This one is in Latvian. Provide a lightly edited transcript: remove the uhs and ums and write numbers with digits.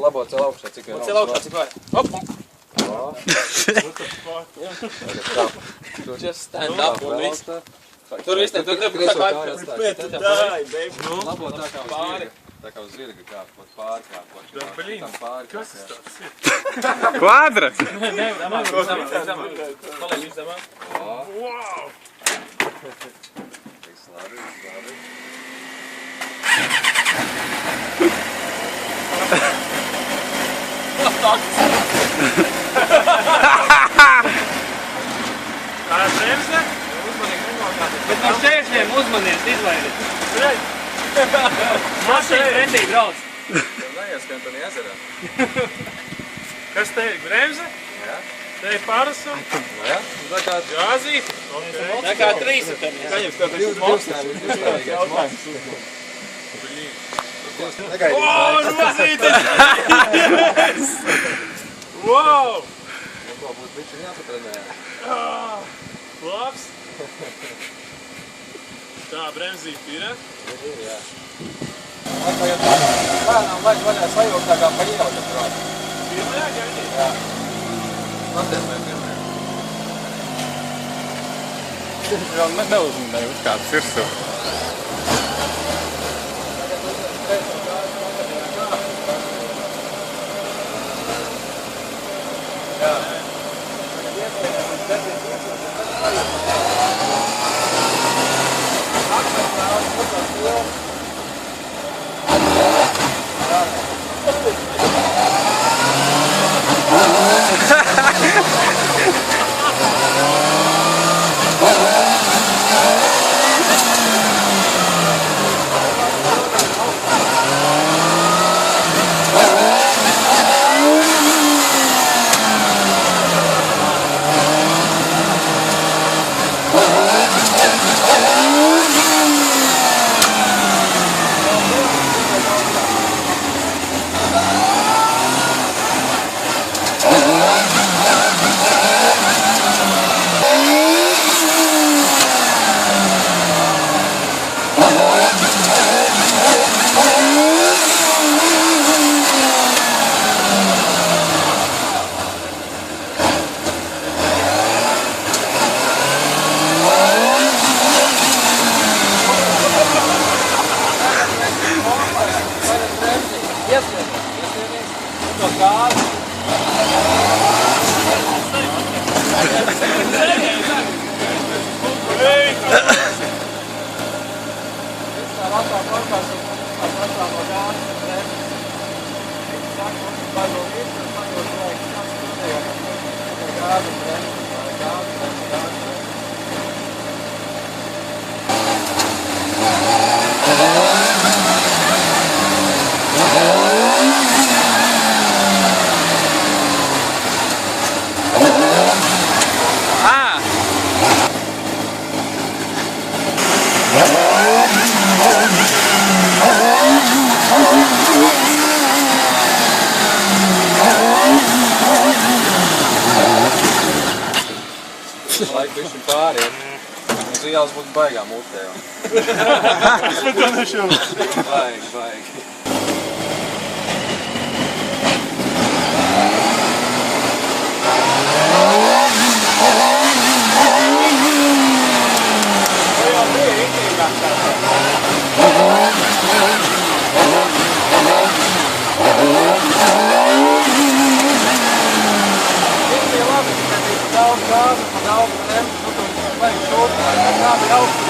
Labo cel augšā, cik vien var. Hop! Just stand up un viss. Tur viss tur Labo tā kā uz zirga. Tā kā uz zirga kāpot pārkāpot. Kas tas ir? Kvadrats! Paliek izdamā. Wow! Labi. Tā ir bremze? Bet no šķēršļiem uzmanies, izvairiet. Mašīna pretī brauc. Tev neieskan tu ezerā. Kas te ir bremze? Jā. Te ir parasu? Jā. Tā kā Gāzīt? Tā kā trīsatiem. Saņems tev taču jautājums. O, rozītes! Wow! Ko būtu bišķi jāpatrenē? Labs! Tā, bremzīte ir, ja? Ir, jā. Bērnām vajag vaļā sajūt tā kā pa ielu, kad brauc. Pirmajā gaidīt? Jā. Patēmē pirmajā. Vēl neuzmanēju uz kādu sirsu. Jā. Laik bišķi pāriet. Uz ielas būtu baigā mutē. Es par to nešaubu. Baigi. Daudz gāzi, daudz bremzi, nu, tu vajag šūt, kādi augstu.